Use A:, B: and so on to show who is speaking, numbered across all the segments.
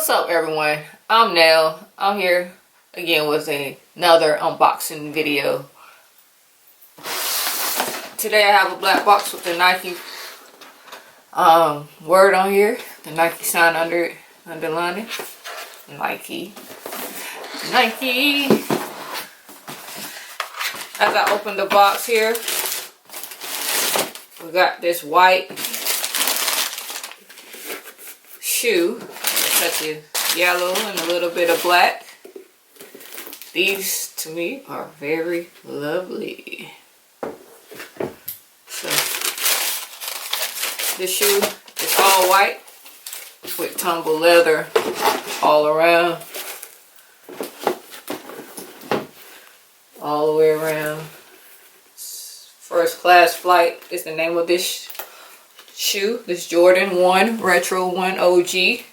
A: What's up, everyone? I'm Nell. I'm here again with another unboxing video. Today I have a black box with the Nike word on here, the Nike sign under it, underlining. Nike. As I open the box here, we got this white shoe, such as yellow and a little bit of black. These to me are very lovely. So this shoe is all white with tumble leather all around, all the way around. First Class Flight is the name of this shoe. This Jordan 1 Retro 1 OG.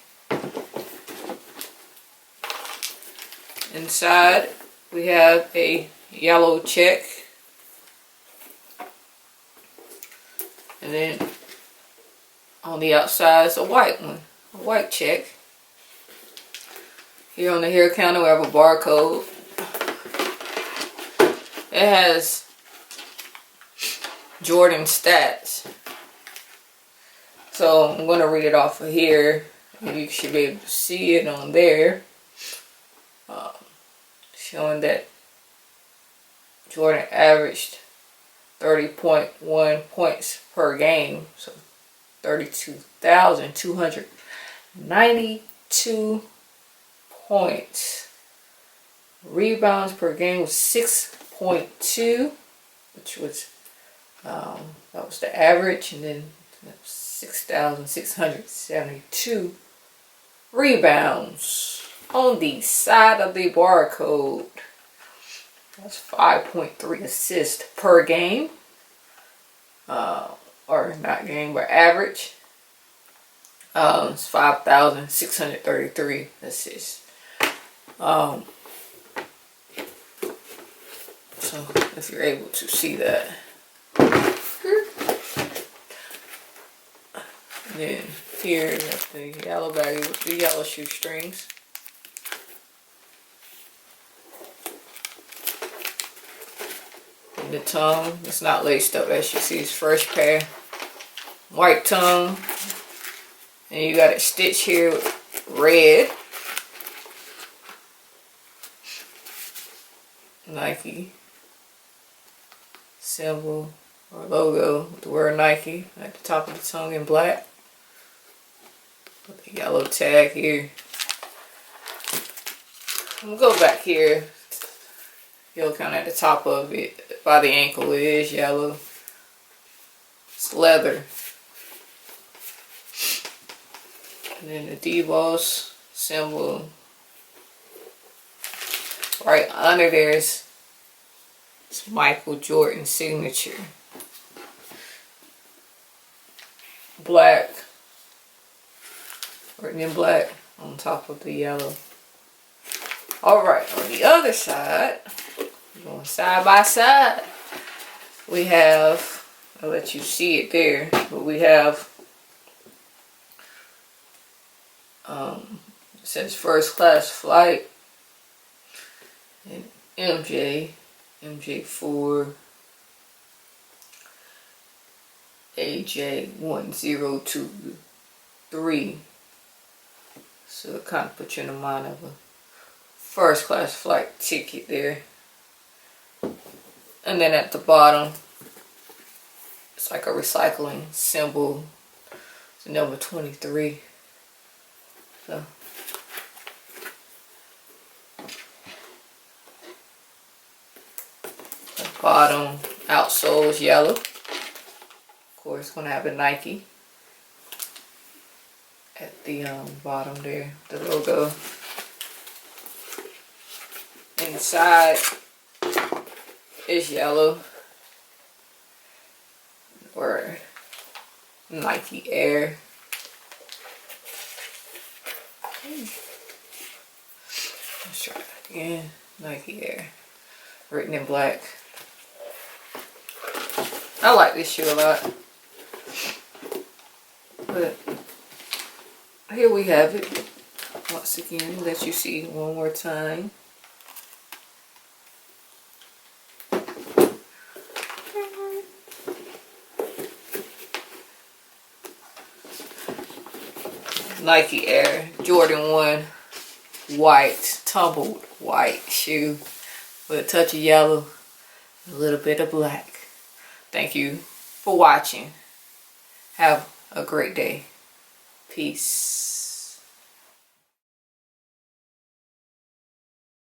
A: Inside we have a yellow check, and then on the outside is a white one, a white check. Here on the hair counter we have a barcode. It has Jordan stats, so I'm going to read it off of here, and you should be able to see it on there. Showing that Jordan averaged 30.1 points per game, so 32,292 points. Rebounds per game was 6.2, which was that was the average, and then 6,672 rebounds. On the side of the barcode, that's 5.3 assists per game, or not game, but average. It's 5,633 assists. So if you're able to see that. And then here is the yellow baggie with the yellow shoestrings. The tongue, it's not laced up, as you see. It's fresh pair. White tongue, and you got it stitched here with red. Nike symbol or logo with the word Nike at the top of the tongue in black, with the yellow tag here. We'll go back here. You'll count at the top of it by the ankle. It is yellow. It's leather. And then the D-Boss symbol. Right under there is Michael Jordan signature. Black. Written in black on top of the yellow. Alright, on the other side, going side by side, we have, I'll let you see it there, but we have, it says First Class Flight, and MJ4, AJ1023, so it kind of puts you in the mind of a First Class Flight ticket there. And then at the bottom, it's like a recycling symbol. It's number 23. So the bottom outsole is yellow. Of course, it's gonna have a Nike at the bottom there, the logo. Inside is yellow, or Nike Air. Let's try it again. Nike Air, written in black. I like this shoe a lot. But here we have it. once again, let you see one more time. Nike Air Jordan 1 white, tumbled white shoe with a touch of yellow, a little bit of black. Thank you for watching. Have a great day. Peace.